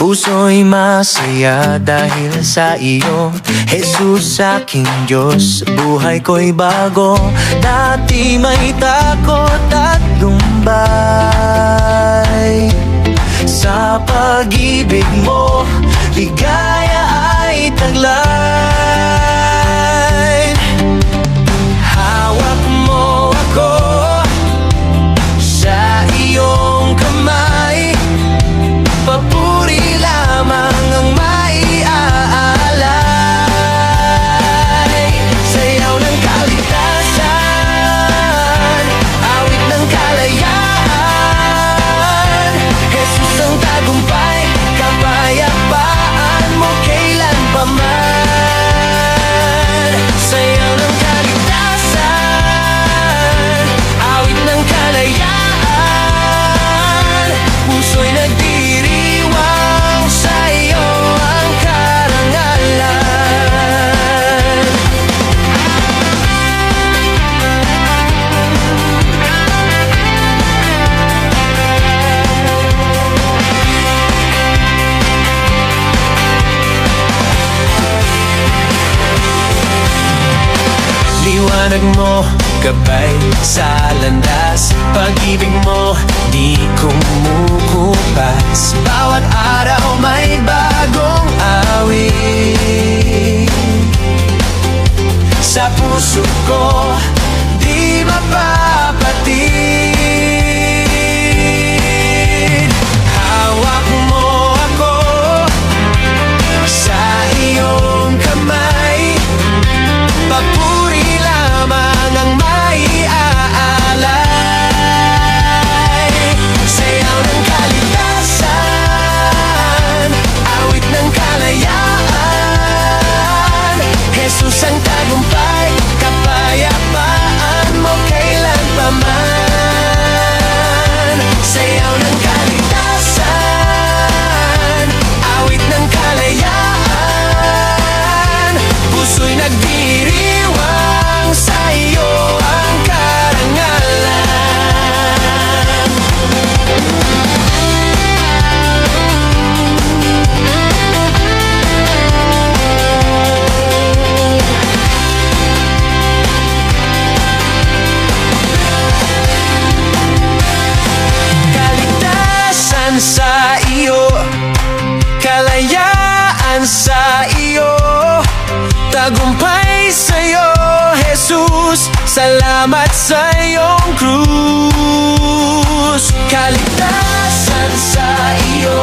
puso'y masaya dahil sa iyo, Jesus, aking Diyos. Buhay ko'y bago, dati may takot at lumbay. Sa pag-ibig mo, ligaya ay taglay. Hawak mo ako sa iyong kamay, papuri lamang ang maiaalay. Sayaw ng kaligtasan, awit ng kalayaan, Jesus ang tagumpay, kapayapaan mo kailan pa man. Sayaw ng kaligtasan, awit ng kalayaan, puso'y nagdiriwang sa iyo ang karangalan. Liwanag mo, gabay sa landas, pag-ibig mo di kumukupas. Bawat araw may bagong awit, sa puso ko di mapapatid. Hawak mo ako sa iyong kamay, papuri lamang ang maiaalay. Sayaw ng kaligtasan, awit ng kalayaan, Jesus ang tagumpay, kapayapaan mo kailan pa man. Sayaw ng kaligtasan, awit ng kalayaan, puso'y nagdiriwang sa iyo ang karangalan. Kaligtasan sa iyo, kalayaan sa iyo, tagumpay sa iyo, Jesus. Salamat sa iyong krus. Kaligtasan sa iyo,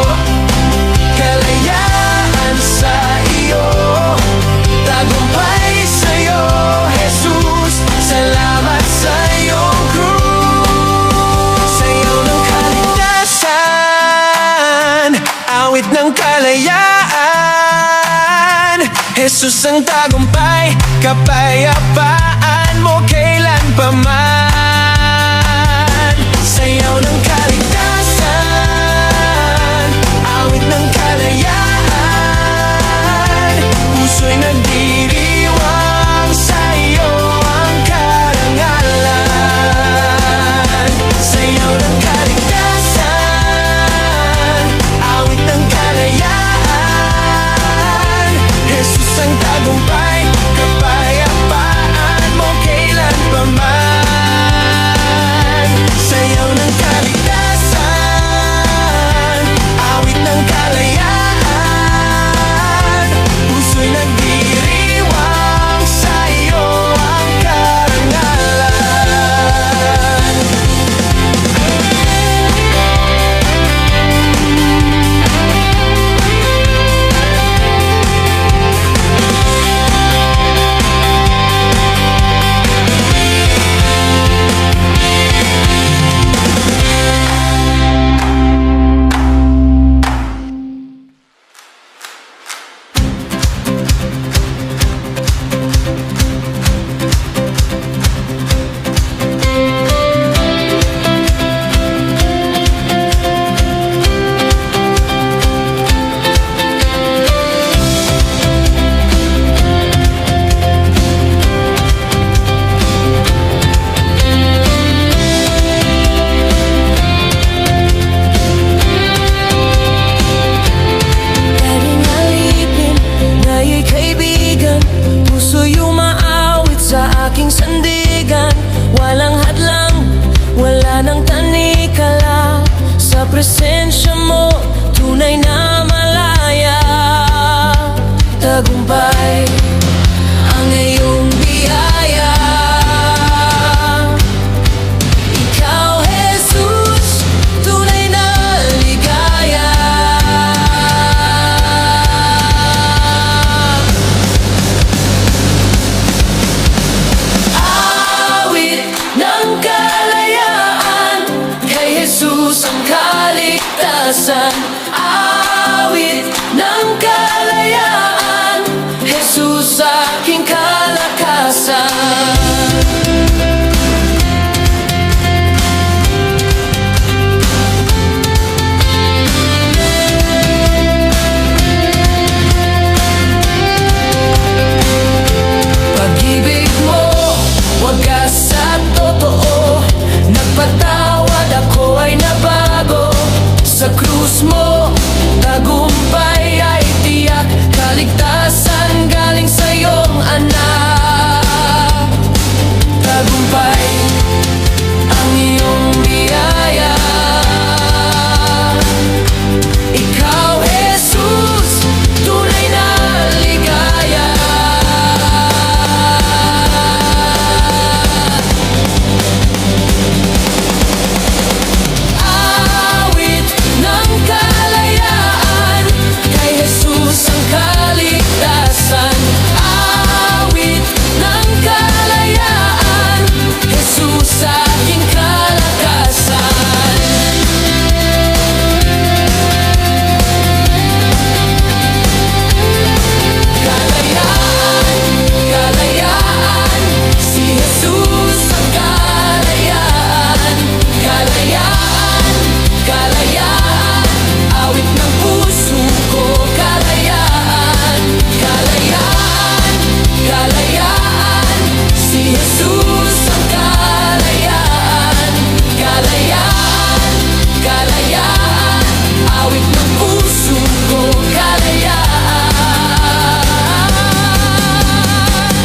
kalayaan sa iyo, tagumpay sa iyo, Jesus. Salamat sa iyong krus. Sa iyo ng kaligtasan, awit ng kalayaan, Jesus ang tagumpay, kapayapaan mo kailan pa man. Sayaw ng kaligtasan, awit ng kalayaan, puso'y nagdiriwang sa iyo ang karangalan. Sayaw ng kaligtasan, awit ng kalayaan, Jesus ang tagumpay, kapayapaan mo kailan pa man. Sayaw ng kaligtasan, awit ng kalayaan, puso'y nagdiriwang sa iyo ang karangalan. tagumpay ang iyong biyaya. Ikaw, Jesus, tunay na ligaya. Awit ng kalayaan, kay Jesus ang kaligtasan. Awit ng kalayaan, Jesus aking kalakasan. Pag-ibig mo, wagas at totoo. Nagpatawad, ako ay nabago. Sa krus mo, tagumpay ay tiyak. Kaligtasan galing sa iyong anak. Tagumpay ang iyong biyaya. Ikaw, Jesus, tunay na ligaya. Awit ng kalayaan, kay Jesus ang kaligtasan. Awit ng kalayaan, Jesus aking kalakasan. Kalayaan, kalayaan, si Jesus ang kalayaan. Kalayaan, kalayaan, awit ng puso ko. Kalayaan, kalayaan, kalayaan, si Jesus ang kalayaan. Kalayaan, kalayaan, awit ng puso ko.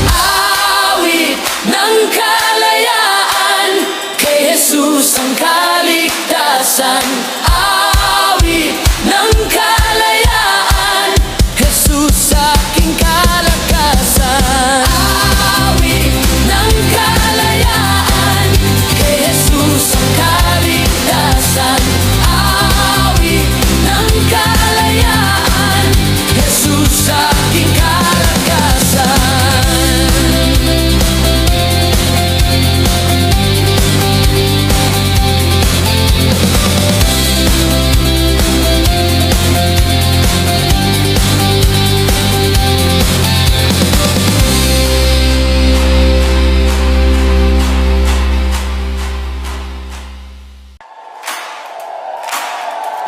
Awit ng kalayaan, kay Jesus ang kaligtasan. Awit ng kalayaan, Jesus aking kalakasan. Awit ng kalayaan, kay Jesus ang kaligtasan. Awit ng kalayaan, Jesus aking kalakasan.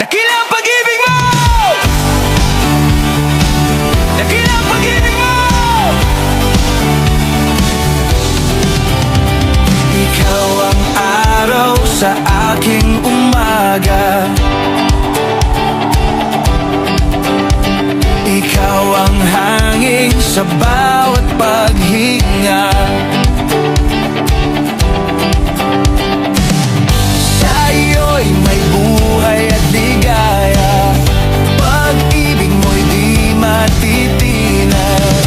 Dakila ang pag-ibig mo! Dakila ang pag-ibig mo! Ikaw ang araw sa aking umaga. Ikaw ang hangin sa bawat paghinga. Sa iyo'y may buhay at ligaya. Pag-ibig mo'y di matitinag.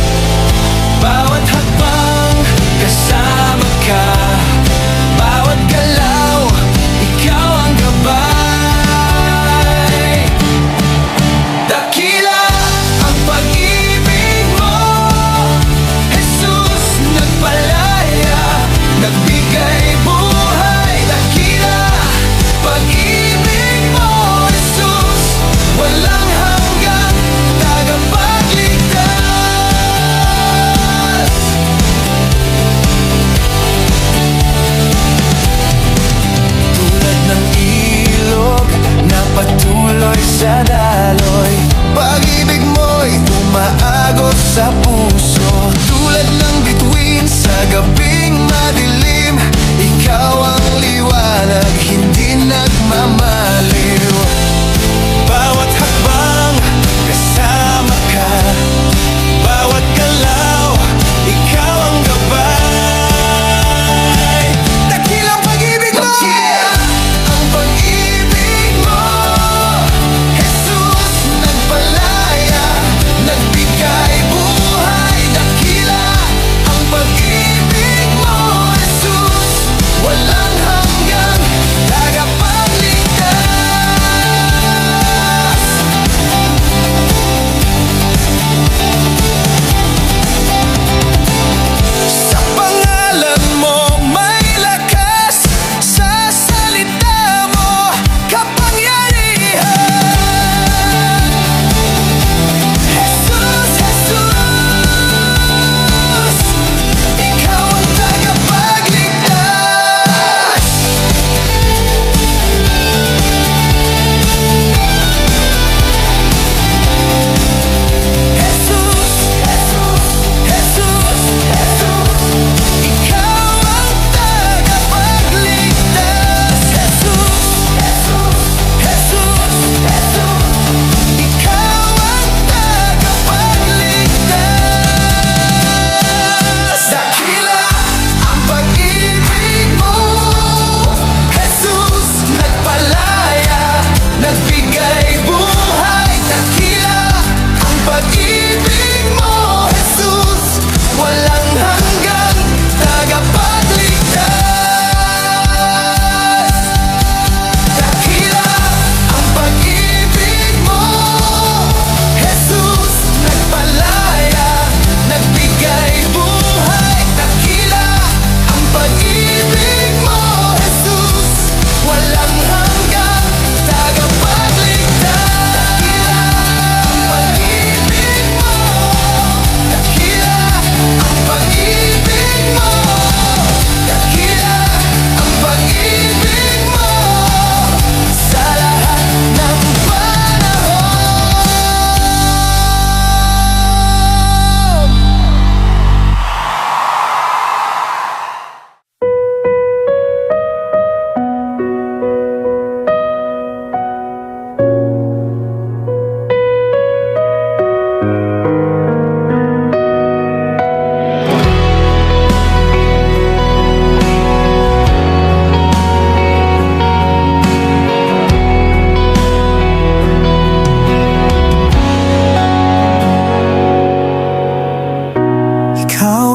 Bawat hakbang kasama ka. Bawat galaw, ikaw ang gabay. Dakila ang pag-ibig mo.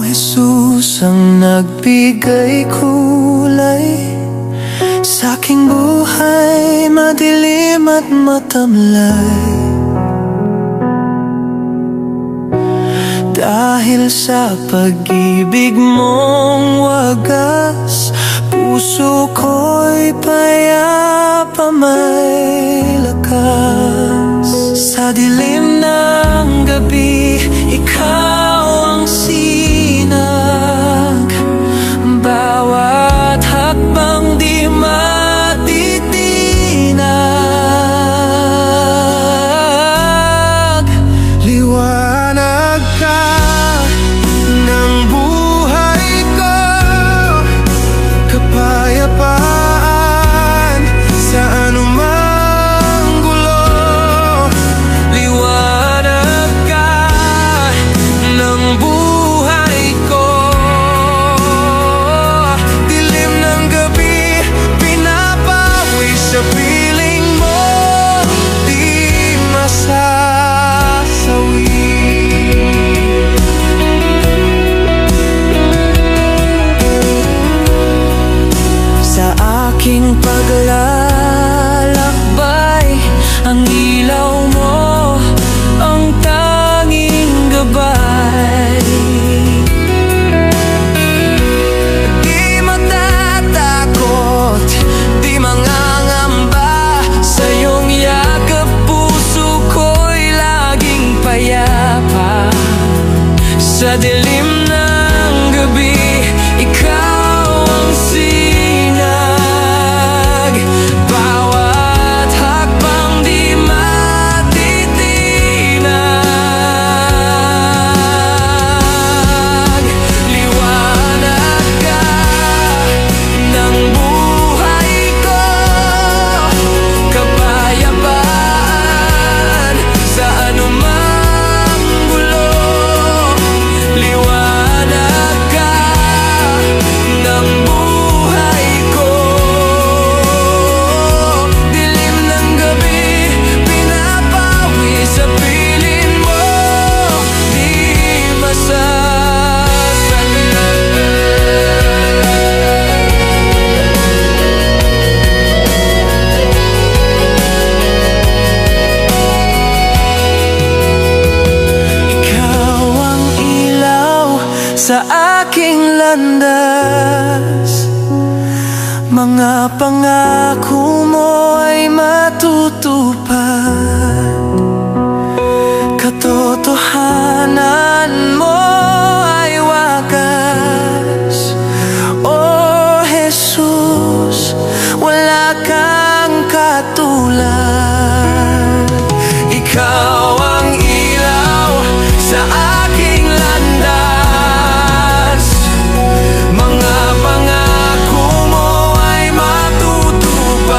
Jesus ang nagbigay kulay sa aking buhay, madilim at matamlay. Dahil sa pag-ibig mong wagas, puso ko'y payapa may lakas. Sa dilim ng gabi, ikaw ang sinag. Bawat hakbang di matitinag. Liwanag ka ng buhay ko, kapayapaan sa anumang gulo. Liwanag ka ng buhay ko, dilim ng gabi, pinapawi sa piling mo, di masasawi. Sa aking paglalakbay, ang ilaw mo ang tanging gabay. Di matatakot, di mangangamba, sa iyong yakap puso ko'y laging payapa. Sa dilim ng gabi, ikaw ang sinag. Bawat hakbang di matitinag. Liwanag ka ng buhay ko, kapayapaan sa anumang gulo. Liwanag ka ng buhay ko, dilim ng gabi, pinapawi sa piling mo, di Ikaw ang ilaw sa aking landas. Mga pangako mo ay matutupad, katotohanan mo ay wagas. O Jesus, wala kang katulad. Ikaw ang ilaw sa aking landas. Mga pangako mo ay matutupad,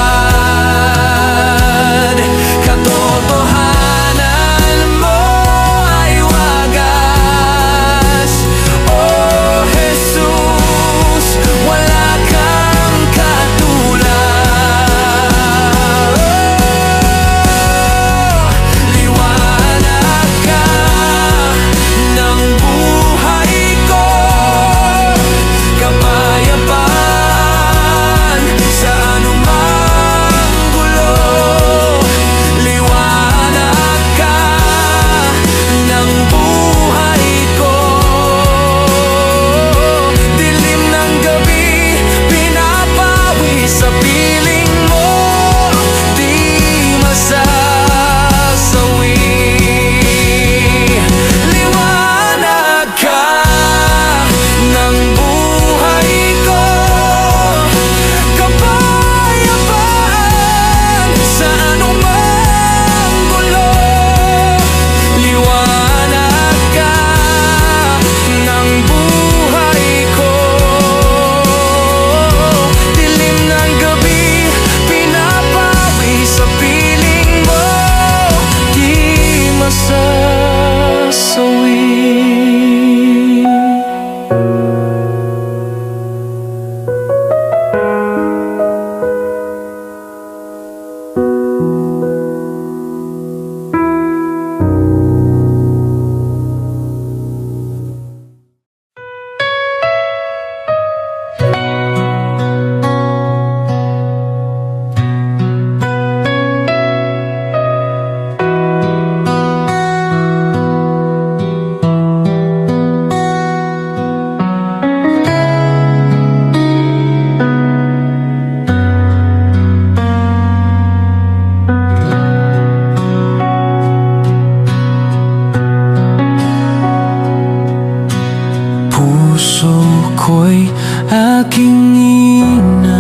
puso ko'y aking inaalay.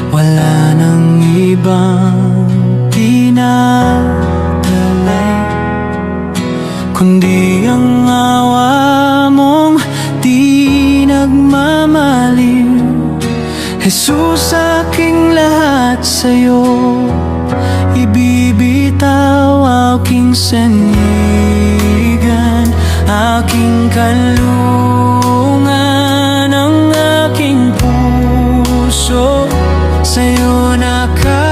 Wala nang ibang pinadalay, kundi ang awa mong di nagmamaliw. Jesus, aking lahat sa'yo ibibitaw, aking sandigan, aking kanlungan, ang aking puso sa'yo nakalaan.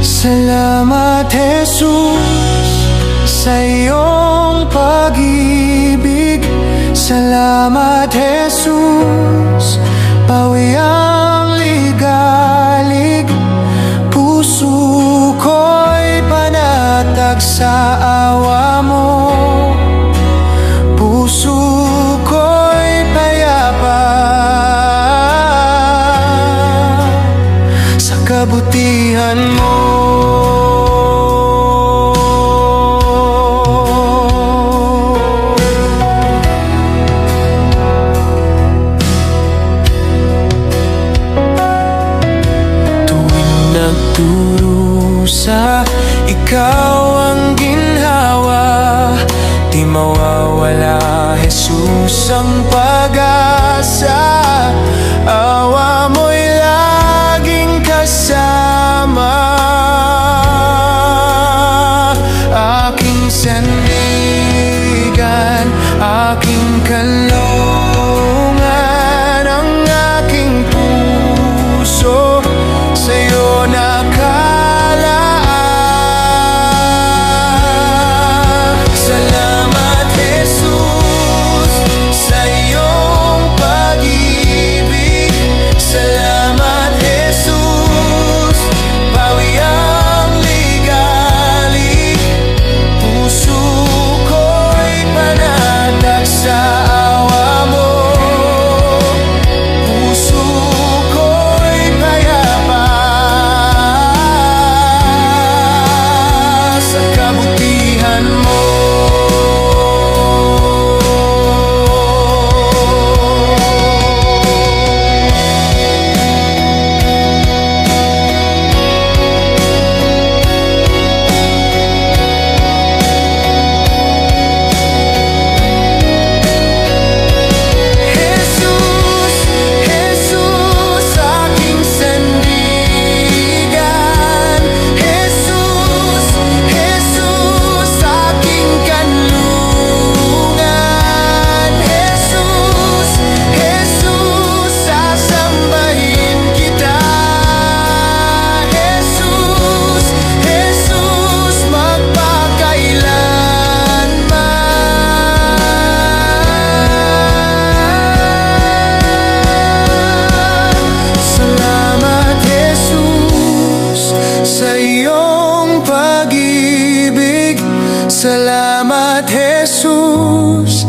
Salamat, Jesus, sa iyong pag-ibig. Salamat, Jesus, pawi ang ligalig. Puso ko'y panatag sa awa mo. Puso ko'y payapa sa kabutihan mo. Nagdurusa, ikaw ang ginhawa, di mawawala, Jesus ang pag-asa. Awa mo'y laging kasama, aking sandigan, aking kalungan, ang aking puso sa'yo nakalaan. Salamat, Jesus, sa iyong pag-ibig. Salamat, Jesus, pawi ang ligalig. Puso ko'y panatag sa awa mo. Puso ko'y payapa sa kabutihan mo. Jesus, Jesus, aking sandigan. Jesus, Jesus, aking kanlungan. Jesus, Jesus, sasambahin kita. Jesus, Jesus, magpakailanman. Salamat, Jesus, sa iyong pag-ibig. Salamat, Jesus,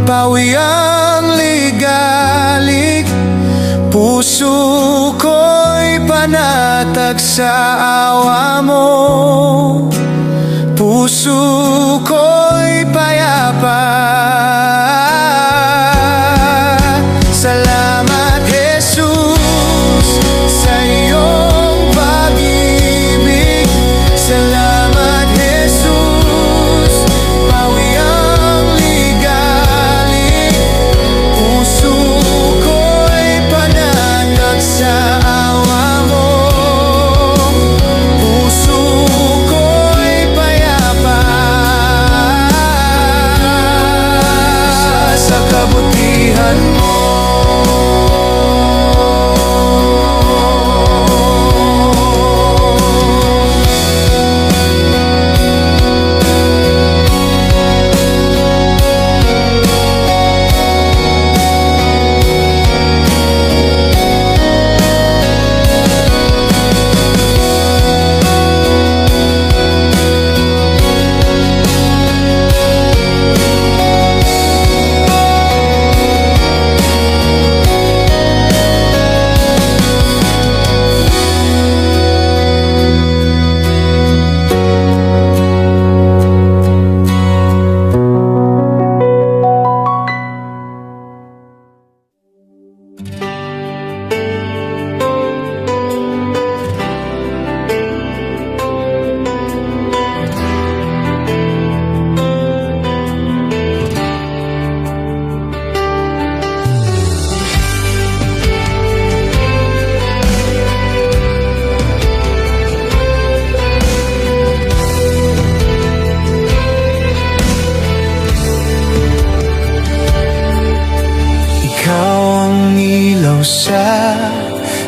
pawi ang ligalig. Puso ko'y panatag sa awa mo. Puso ko'y payapa. Salamat, Jesus, sa iyong pag-ibig. Salamat, Jesus, pawi ang ligalig. Puso ko'y panatag sa awa mo. Puso ko'y payapa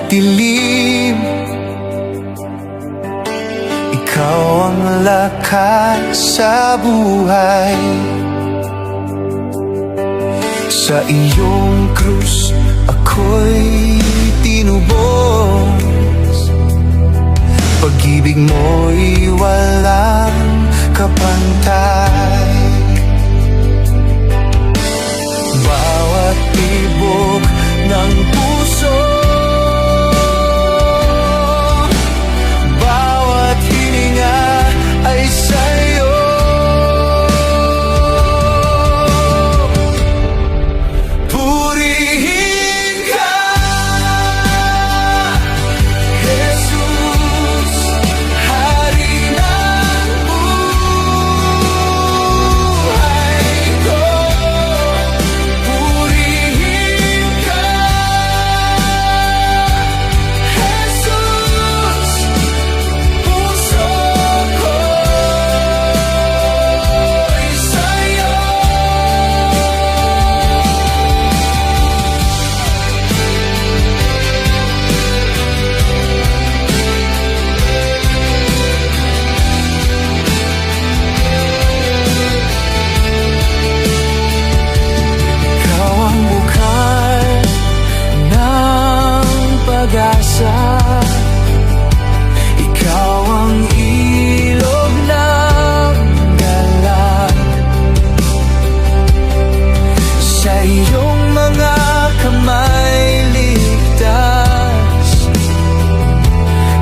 dilim. Ikaw ang lakas sa buhay. Sa iyong krus ako'y tinubos. Pag-ibig mo'y walang kapantay. Bawat tibok ng puso, bawat hininga ay sa'yo. Purihin ka, Jesus, Hari ng buhay ko. Purihin ka, Jesus, puso ko'y sa'yo. Ikaw ang bukal ng pag-asa. Ikaw ang ilog ng galak. Sa iyong mga kamay ligtas.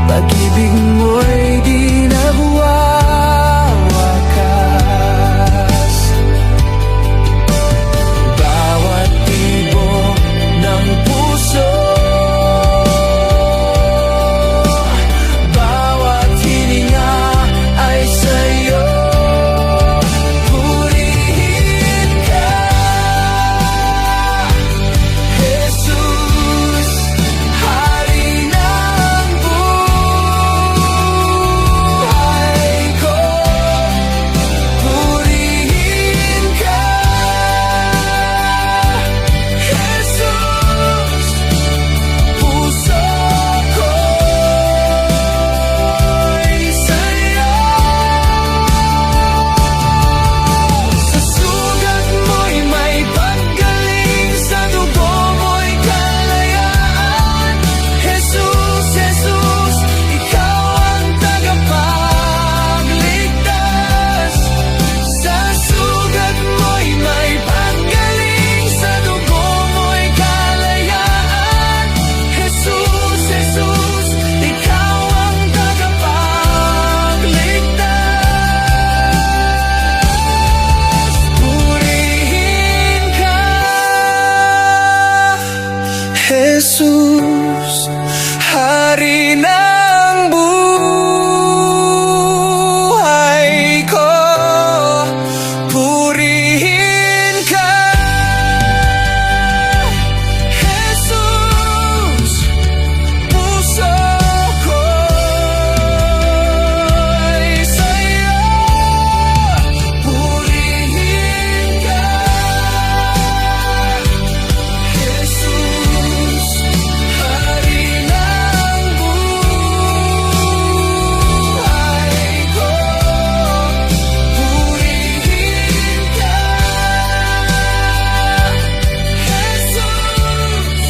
Pag-ibig mo'y di nagwawakas. Bawat tibok ng puso, bawat hininga ay sa'yo. Purihin ka, Jesus, Hari ng buhay ko. Purihin ka, Jesus, puso ko'y sa'yo. Sa sugat mo'y may paggaling, sa dugo mo'y kalayaan. Jesus, Jesus, ikaw ang tagapagligtas. Sa sugat mo'y may paggaling, sa dugo mo'y kalayaan. Jesus, Jesus, ikaw ang tagapagligtas. Purihin ka, Jesus, Hari ng buhay ko. Purihin ka, Jesus, puso ko'y sa'yo. Purihin ka, Jesus, Hari ng buhay ko. Purihin ka, Jesus,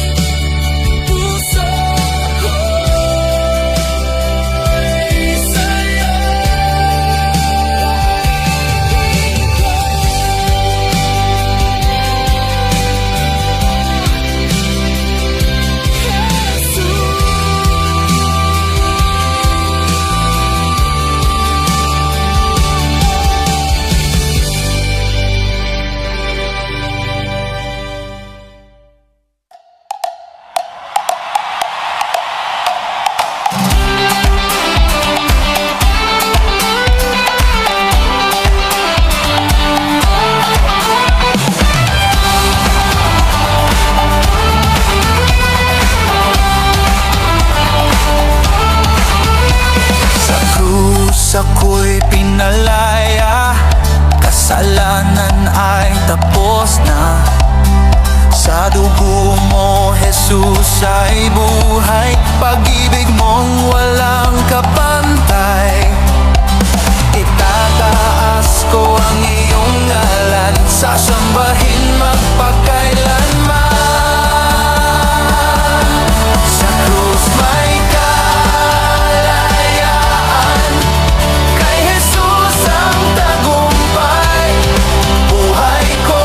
puso ko'y sa'yo. Sa krus ako'y pinalaya, kasalanan ay tapos na. Sa dugo mo, Jesus, Jesus ay buhay, pag-ibig mong walang kapantay. Itataas ko ang iyong ngalan, sasambahin magpakailanman. Sa krus may kalayaan, kay Jesus ang tagumpay. Buhay ko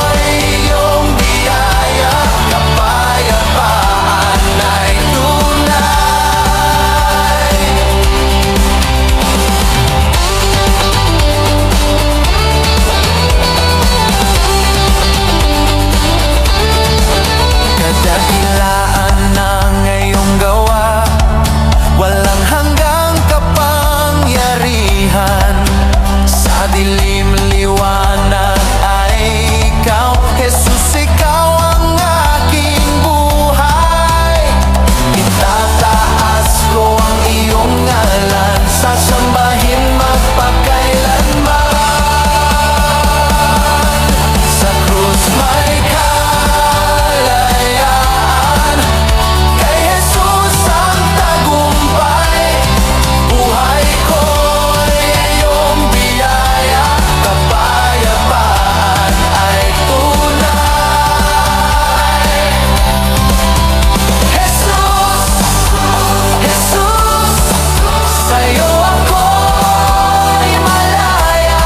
ay iyong biyaya, kapayapaan ay tunay. Kadahilaan ng iyong gawa, walang hanggang kapangyarihan. Sa dilim liwanag ay ikaw, Jesus, ikaw ang aking buhay. Itataas ko ang iyong ngalan, sasambahin magpakailanman. Sa krus may kalayaan, kay Jesus ang tagumpay. Buhay ko ay iyong biyaya, kapayapaan ay tunay. Jesus, Jesus, sa'yo ako'y malaya.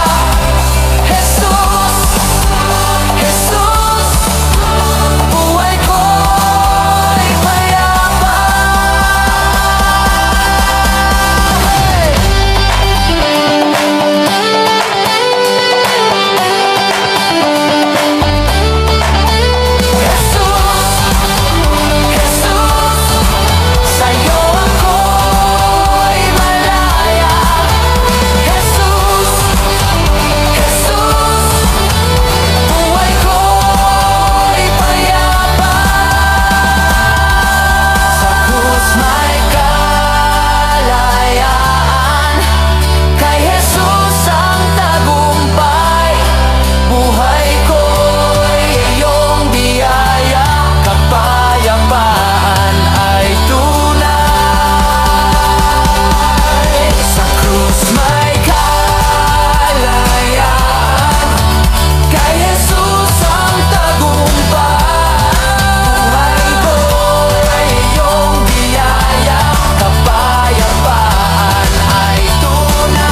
Jesus, Jesus, buhay ko'y payapa. Jesus, sa'yo ako'y malaya. Jesus, Jesus, buhay ko'y payapa. Sa krus may kalayaan, kay Jesus ang tagumpay. Buhay ko'y iyong biyaya, kapayapaan ay tunay. Sa krus may kalayaan, kay Jesus ang tagumpay. Buhay ko'y iyong biyaya, kapayapaan ay tunay.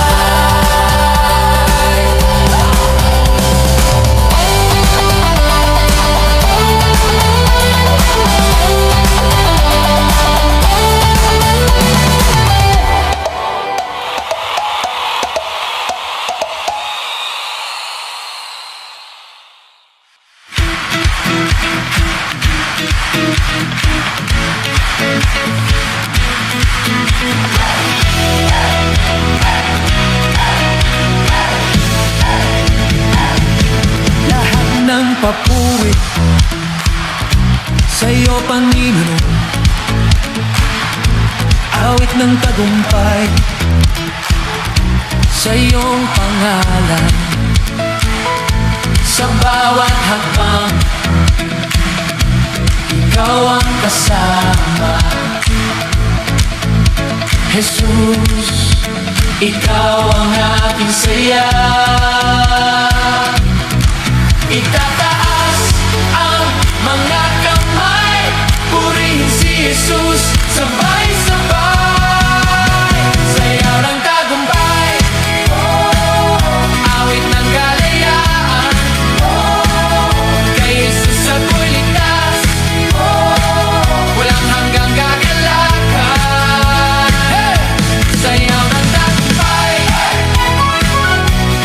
Lahat ng papuri sa'yo, Panginoon. Awit ng tagumpay sa iyong pangalan. Sa bawat hakbang, ikaw ang kasama. Jesus, ikaw ang aking saya. Itataas ang mga kamay, purihin si Jesus, sabay-sabay. Sayaw ng tagumpay, awit ng kalayaan, kay Jesus ako'y ligtas, walang hanggang kagalakan. Hey! Sayaw ng tagumpay,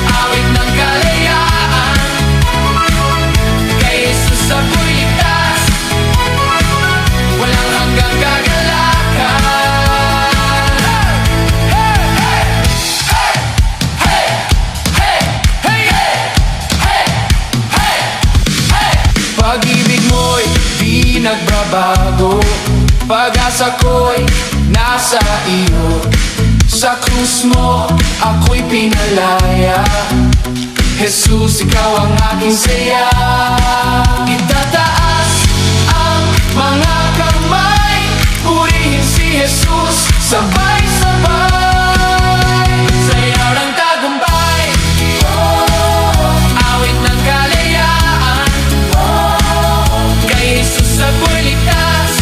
awit ng kalayaan, kay Jesus ako'y ligtas, walang hanggang kagalakan. Hey! Hey! Hey! Hey! Hey! Hey! Hey! Hey! Pag-ibig mo'y di nagbabago, pag-asa ko'y nasa iyo. Sa krus mo ako'y pinalaya. Jesus, ikaw ang aking saya. Itataas ang mga Sabay-sabay, sayaw ng tagumpay, awit ng kalayaan, kay Jesus ako'y ligtas,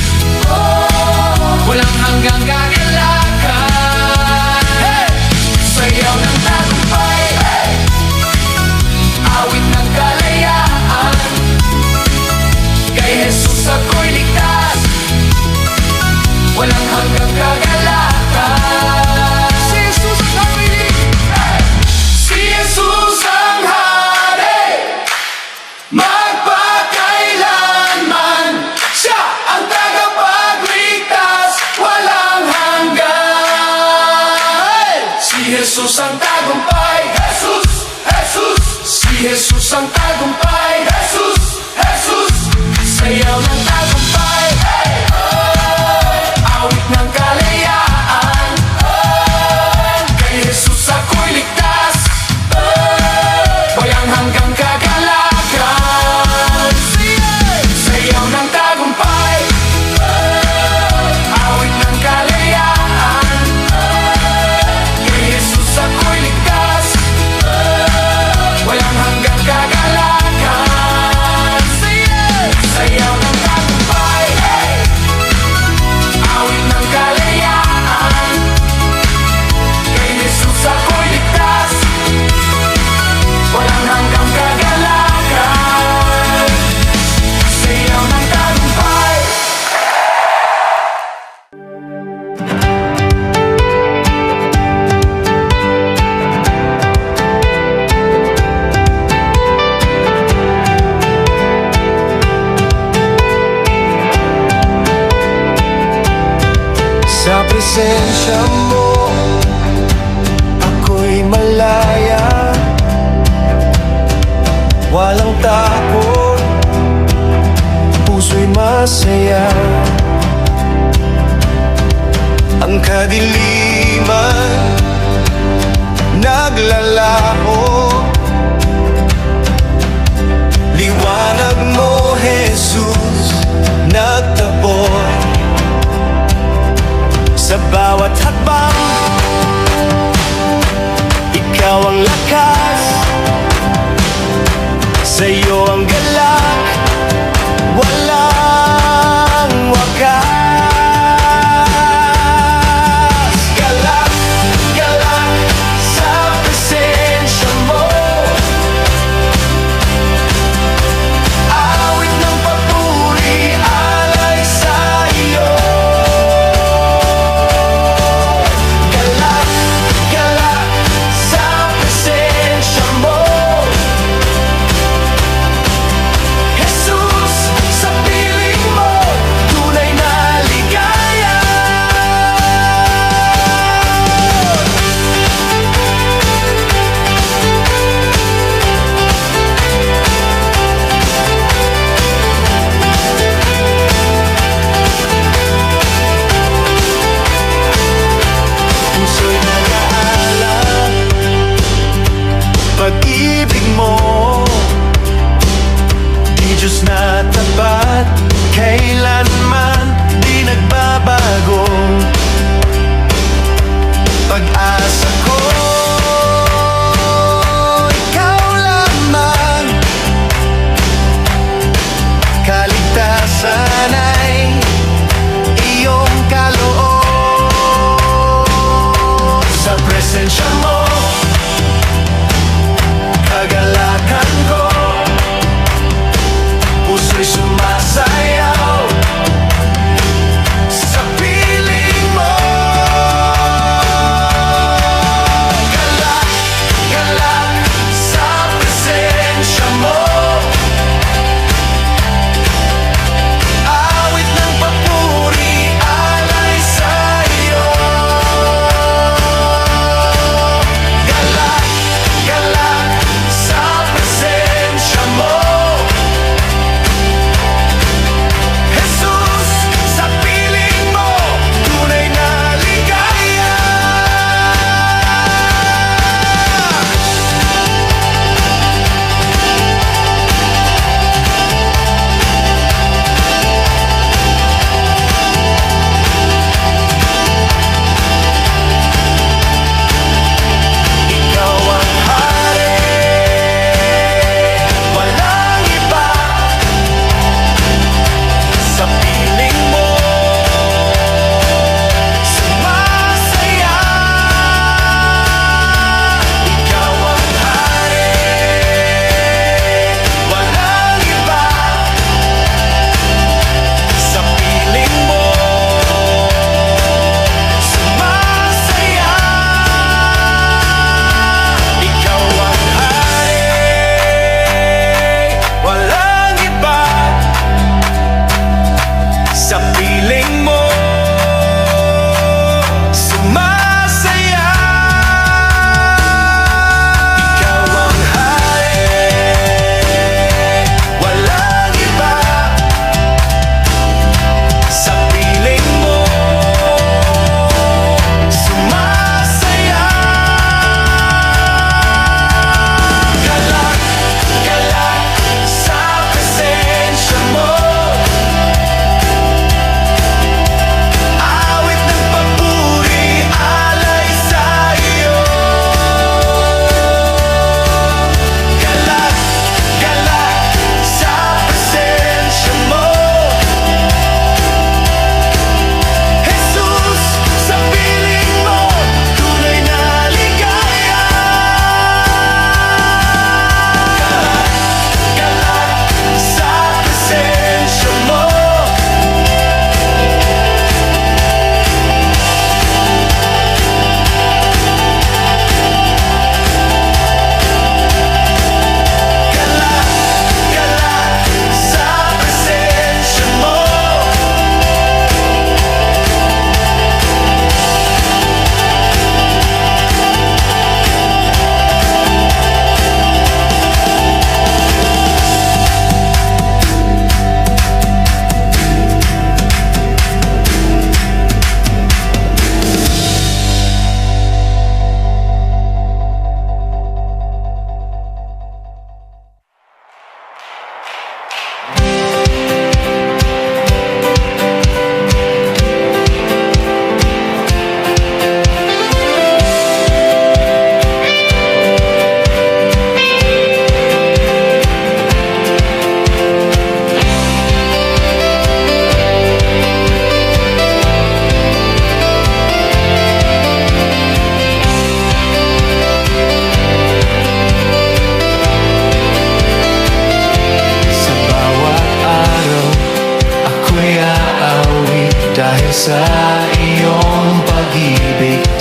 walang hanggang kagalakan. Sayaw ng tagumpay, awit ng kalayaan, kay Jesus ako'y ligtas, walang hanggang kagalakan. Si Jesus ang hari, si Jesus ang hari, magpakailanman. Siya ang tagapagligtas, walang hanggan. Si Jesus ang tagumpay, Jesus, Jesus. Si Jesus ang tagumpay, Jesus, Jesus. Sayaw ng tagumpay, awit ng kalayaan, kay Jesus ako'y ligtas, walang hanggang kagalakan. Sayaw ng tagumpay, awit ng kalayaan, kay Jesus ako'y ligtas, walang hanggang kagalakan. Sayaw ng tagumpay, awit ng kalayaan, kay Jesus ako'y ligtas, walang hanggang kagalakan. Sayaw ng tagumpay. Sa presensya mo, ako'y malaya. Walang takot, puso'y masaya. Ang kadiliman, naglalaho. Liwanag mo, Jesus, nagtaboy. Sa bawat hakbang, ikaw ang lakas. Sa'yo ang galak, walang wakas. Galak, galak sa presensya mo. Awit ng papuri, alay sa iyo. Galak, galak sa presensya mo. Jesus, sa piling mo, tunay na ligaya. Puso'y nag-aalala, pag-ibig mo, di Diyos na tapat, kailanman di nagbabago. Pag-asa ko, ikaw lamang. Kaligtasan ay iyong kaloob. Sa presensya mo, kagalakan ko, puso'y sumasayaw. Sa piling mo,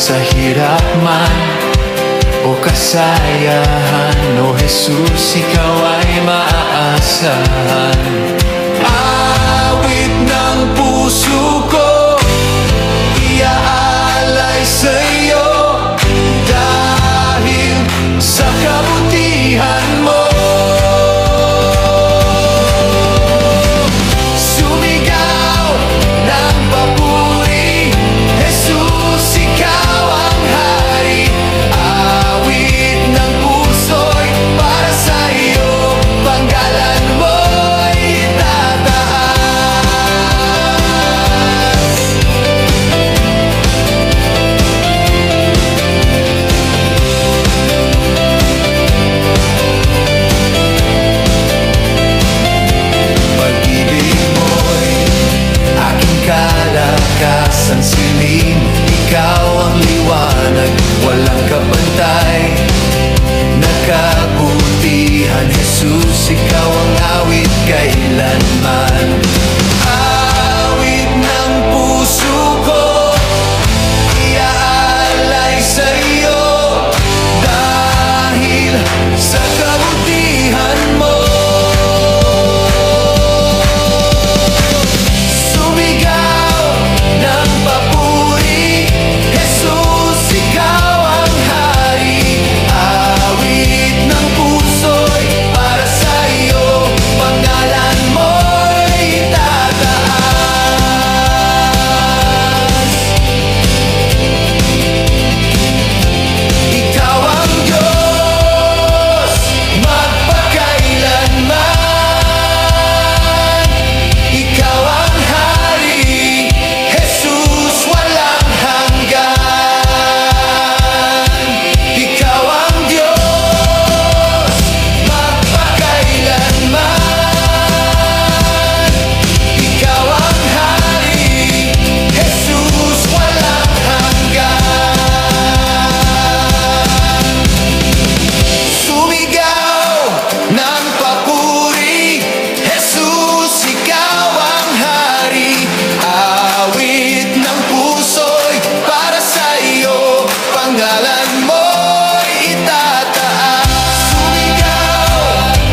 sa hirap man o kasayahan, O Jesus, Ikaw ay maaasahan. Awit ng puso ko, iaalay sa'yo, dahil sa kabutihan mo. Sumigaw ng papuri, Jesus, Ikaw ang hari. Awit ng puso'y para sa'yo, panggalan mo'y itataas. Pag-ibig mo'y aking kalakasan, siling Ikaw ang liwanag, walang kapantay na kabutihan. Jesus, Ikaw ang awit kailanman. Awit ng puso ko, iaalay sa'yo, dahil sa kabutihan mo. Sumigaw ng papuri, Jesus, Ikaw ang hari. Awit ng puso'y para sa'yo, pangalan mo'y itataas. Ikaw ang Diyos magpakailanman. Ikaw ang hari, Jesus, walang hanggan. Ikaw ang Diyos magpakailanman. Ikaw ang hari, Jesus, walang hanggan. Sumigaw ng papuri, Jesus, Ikaw ang hari. Awit ng puso'y para sa'yo, pangalan mo'y itataas. Sumigaw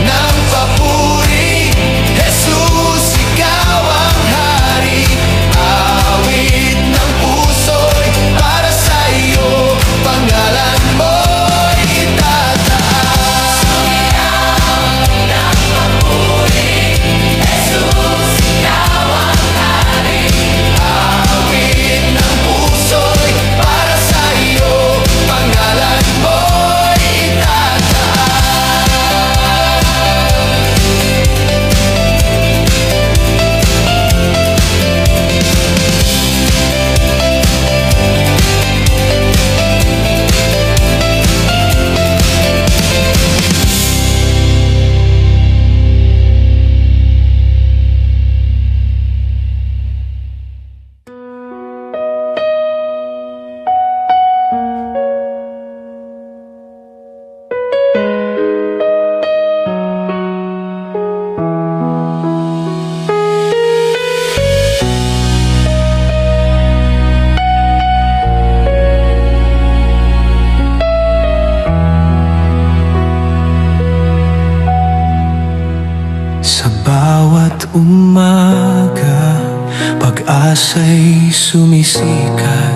ng papuri, Jesus, Ikaw ang hari. Awit ng puso'y para sa'yo, pangalan mo'y itataas. Awit ng puso'y para sa'yo, pangalan mo'y itataas. Sa bawat umaga, pag-asa'y sumisikat,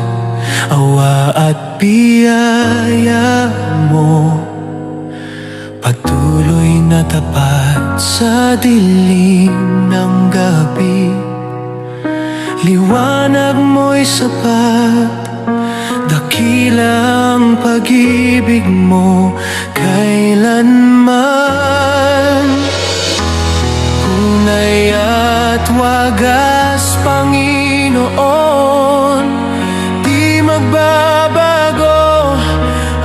awa at biyaya mo patuloy na tapat sa dilim ng gabi. Liwanag mo'y sapat, dakilang pag-ibig mo kailanman. Tunay at wagas, Panginoon, di magbabago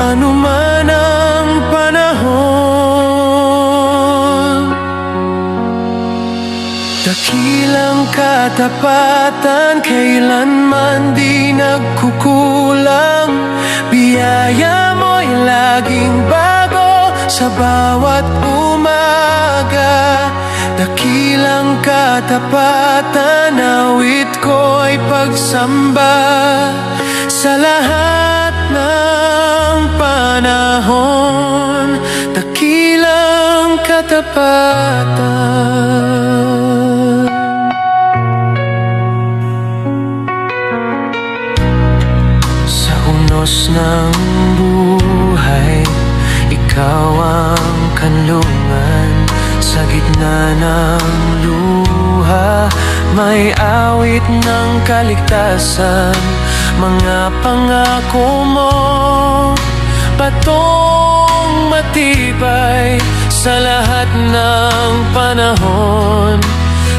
anuman ang panahon. Dakilang katapatan, kailanman di nagkukulang. Biyaya mo'y laging bago sa bawat umaga. Dakilang katapatan, awit ko'y pagsamba sa lahat panahon, dakilang katapatan. Sa unos ng buhay, ikaw ang kanlungan. Sa gitna ng luha, may awit ng kaligtasan. Mga pangako mo, patong matibay. Sa lahat ng panahon,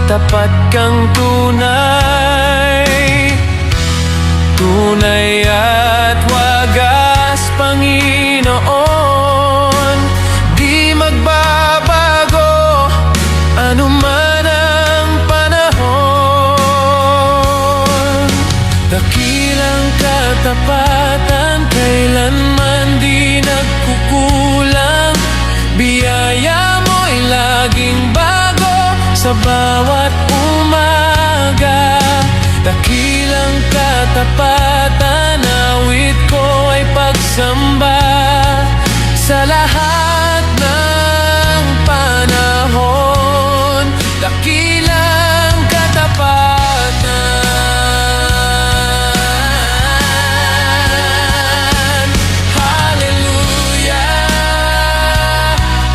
tapat kang tunay. Tunay at wagas, Panginoon. Di magbabago anuman ang panahon. Dakilang katapatan, kailanman di nagkukulang. Biyaya mo'y laging bago sa bawat umaga. Dakilang katapatan, awit ko ay pagsamba. Sa lahat ng panahon, dakilang katapatan. Hallelujah,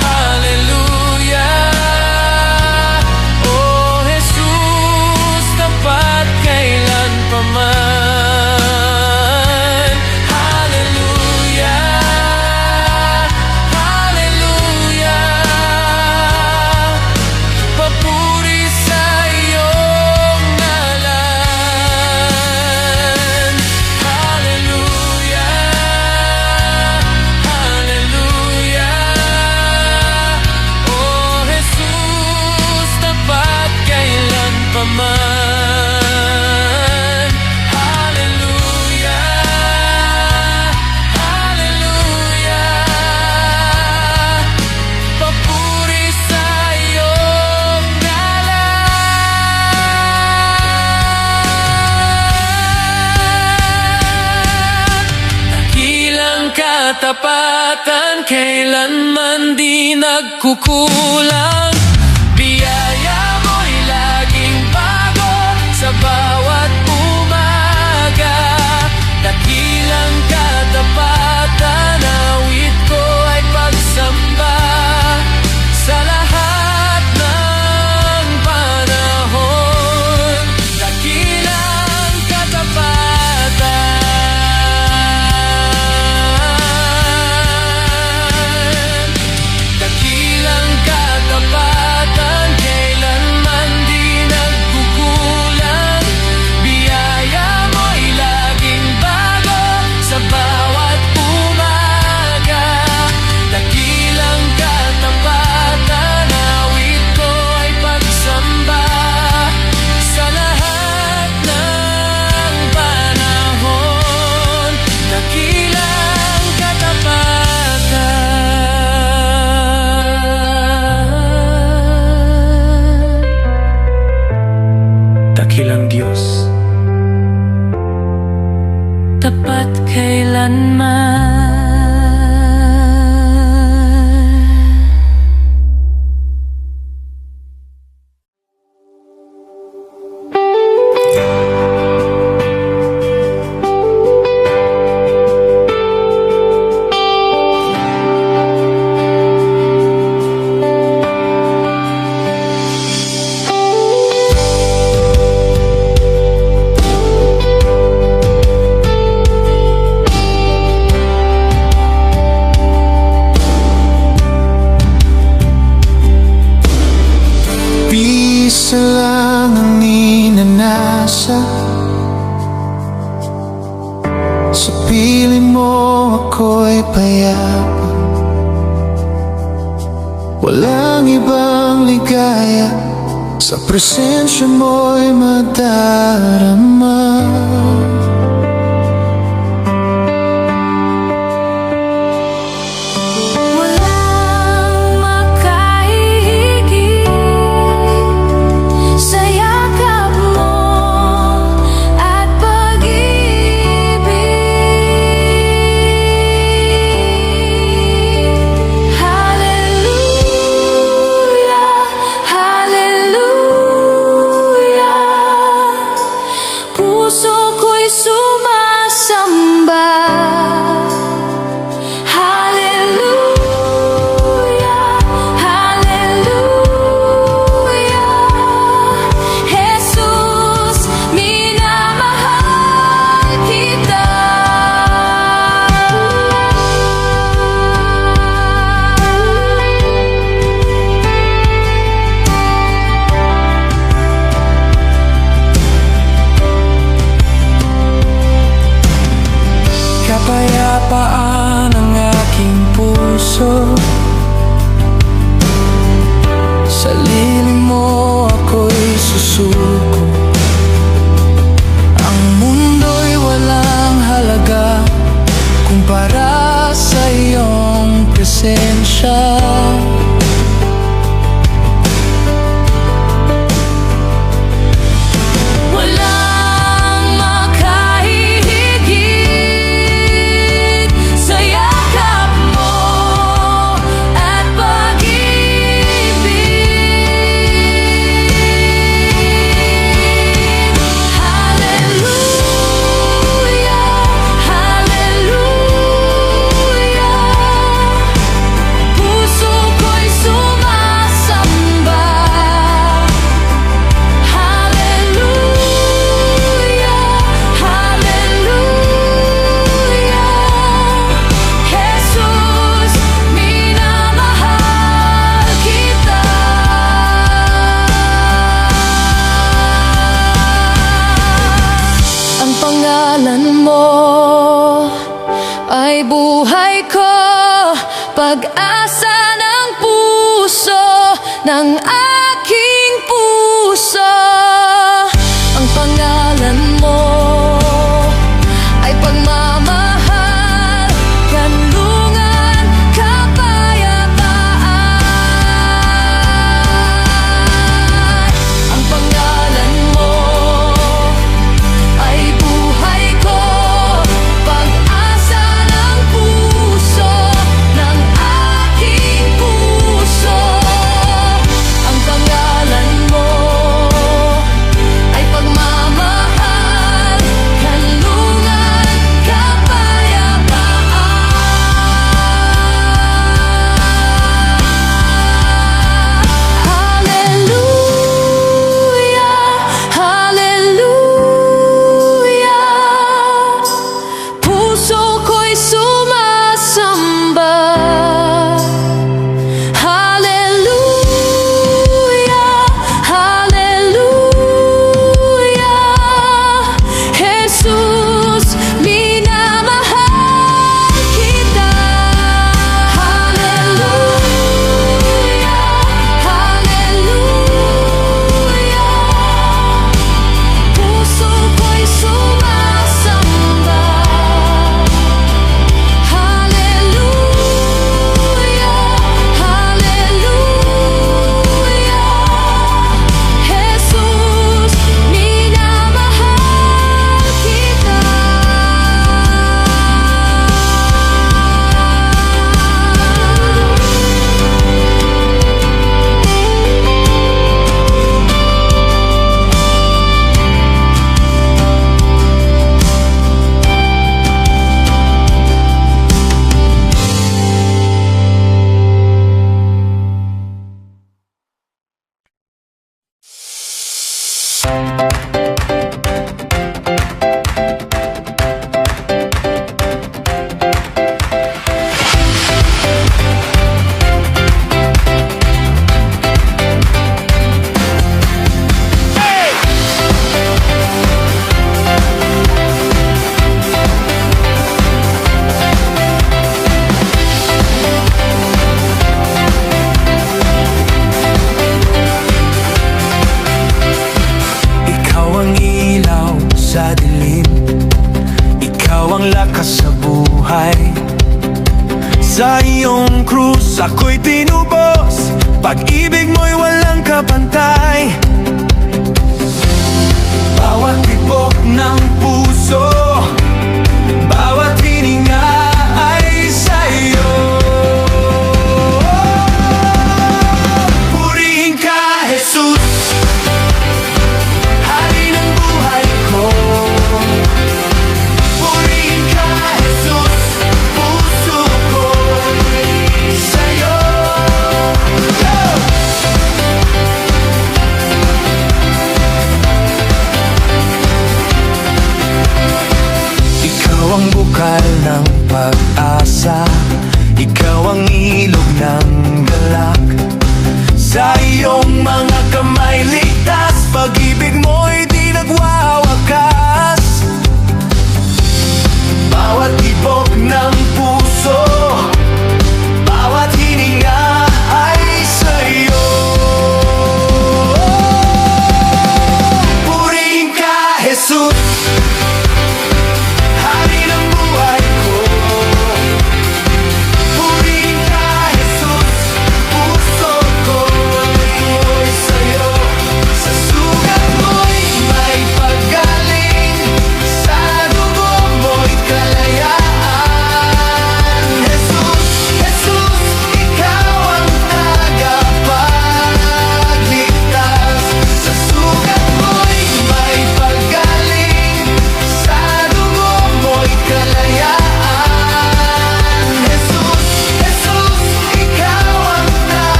hallelujah. Oh Jesus, tapat kailanpaman. Hallelujah, hallelujah. Papuri sa iyong ngalan. Hallelujah, hallelujah. Oh Jesus, tapat kailanpaman. Hallelujah, hallelujah. Papuri sa iyong ngalan. Dakilang katapatan, kailanman di nagkukulang. Biyaya mo'y laging bago sa bawat umaga. Dakilang katapatan, awit ko ay pagsamba. Sa lahat ng panahon, dakilang katapatan. Dakilang katapatan, kailanman di nagkukulang. Biyaya mo'y laging bago sa bawat umaga. Dakilang katapatan, awit ko ay pagsamba. Sa lahat ng panahon, dakilang katapatan. Dakilang Diyos, tapat kailanman. Isa lang ang ninanasa. Sa piling mo ako'y payapa. Walang ibang ligaya, sa presensya mo'y madarama. siya. Walang makahihigit sa yakap mo at pag-ibig. Hallelujah, hallelujah. Puso ko'y sumasamba. Hallelujah, hallelujah. Jesus, minamahal kita. Ang pangalan mo ay buhay ko, pag-asa ng puso, ng aking puso. Ang pangalan mo ay pagmamahal, kanlungan, kapayapaan. Ang pangalan mo ay buhay ko, pag-asa ng puso, ng aking puso. Ang pangalan mo ay pagmamahal, kanlungan, kapayapaan. Hallelujah, hallelujah. Puso ko'y sumasamba. Hallelujah, hallelujah. Jesus, minamahal kita. Hallelujah, hallelujah. Puso ko'y sumasamba. Hallelujah, hallelujah. Jesus, minamahal kita. Ikaw ang ilaw sa dilim, ikaw ang lakas sa buhay. Sa iyong krus ako'y tinubos, pag-ibig mo'y walang kapantay. Bawat tibok ng puso, bawat hininga ay sa'yo. Purihin ka, Jesus, hari ng buhay ko. Purihin ka, Jesus, puso ko'y sa'yo. Go!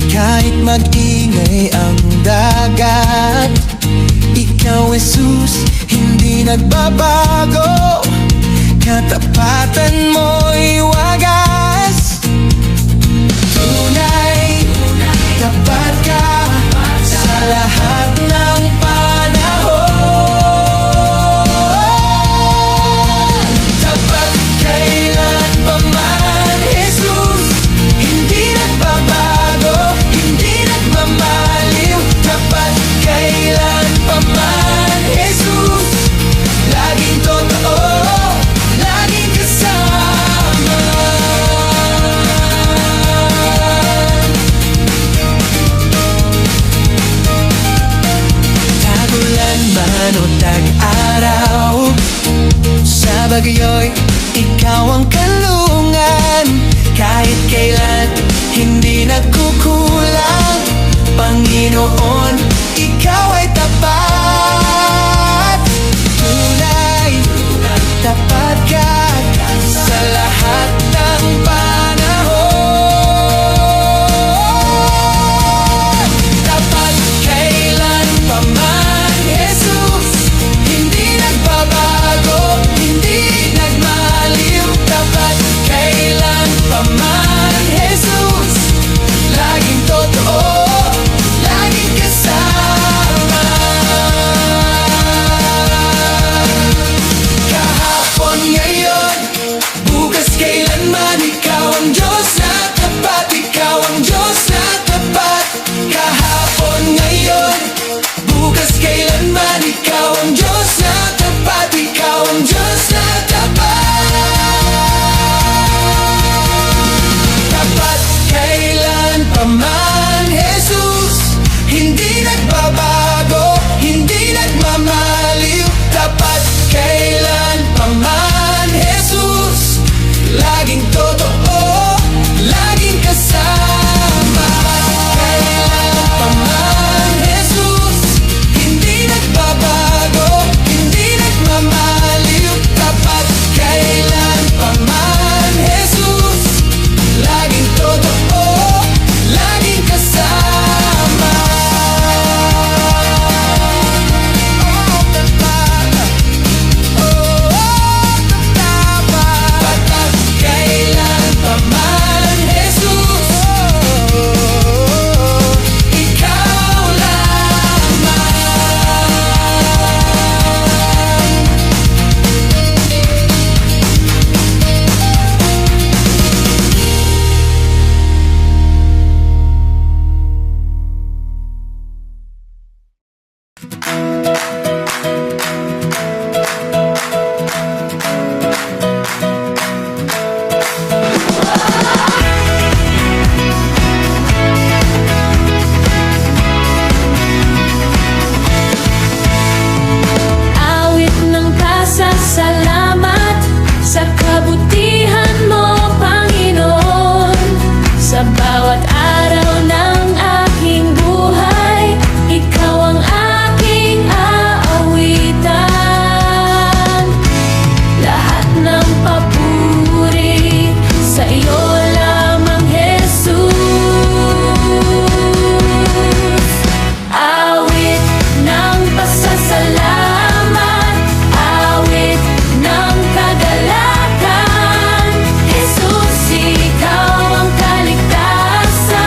kahit mag-ingay ang dagat. Ikaw, Jesus, hindi nagbabago. Katapatan mo'y wagas. Tunay, tapat ka sa lahat ng panahon. Tapat kailan pa man, Jesus, hindi nagbabago, hindi nagmamaliw. Tapat kailan pa man, Jesus, laging totoo, laging kasama. Tagulan man o tag-araw, sa bagyo'y ikaw ang kalungan. Kahit kailan hindi nagkukulang, Panginoon, ikaw ay tapat. Tunay, tapat ka sa lahat ng panahon. Tapat kailan pa man, Jesus, hindi nagbabago, hindi nagmaliw. Tapat kailan pa man, Jesus, laging totoo, laging kasama. Kahapon, ngayon, bukas, kailanman, ikaw ang Diyos na tapat. Ikaw ang Diyos na tapat. Kahapon, ngayon, bukas, kailanman, ikaw ang Diyos na tapat. Ikaw ang Diyos na tapat. Tapat kailan pa man, Jesus, hindi nagbabago, hindi nagmamaliw. Tapat kailan pa man, Jesus, laging totoo, laging kasama. Kailan pa man, Jesus, hindi nagbabago, hindi nagmamaliw. Tapat kailan pa man, Jesus, laging totoo, laging kasama. Tapat kailan pa man, Jesus, ikaw lamang. Awit ng pasasalamat sa kabutihan mo, Panginoon. Sa bawat araw ng aking buhay, ikaw ang aking aawitan. Lahat ng papuri sa iyo lamang, Jesus. Awit ng pasasalamat, awit ng kagalakan, Jesus, ikaw ang kaligtasan.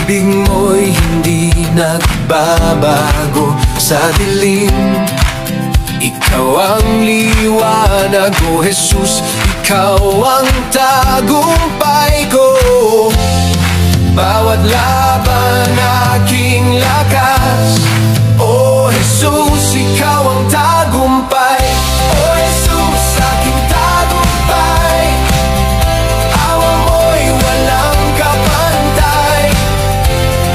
pag-ibig mo'y hindi nagbabago sa dilim. Ikaw ang liwanag, O Jesus, ikaw ang tagumpay ko. Bawat laban aking lakas, O Jesus, ikaw ang tagumpay. O Jesus, aking tagumpay. Awa mo'y walang kapantay.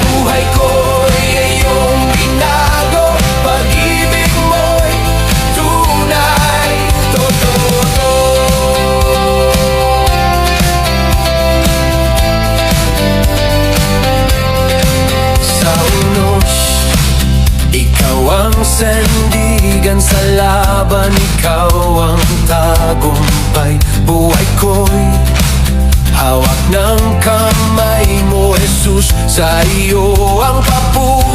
Buhay ko'y iyong binago. Pag-ibig mo'y tunay, totoo. Sa unos, ikaw ang sandigan. Sa laban, ikaw ang tagumpay. Buhay ko'y hawak ng kamay mo, Jesus. Sa iyo ang papuri.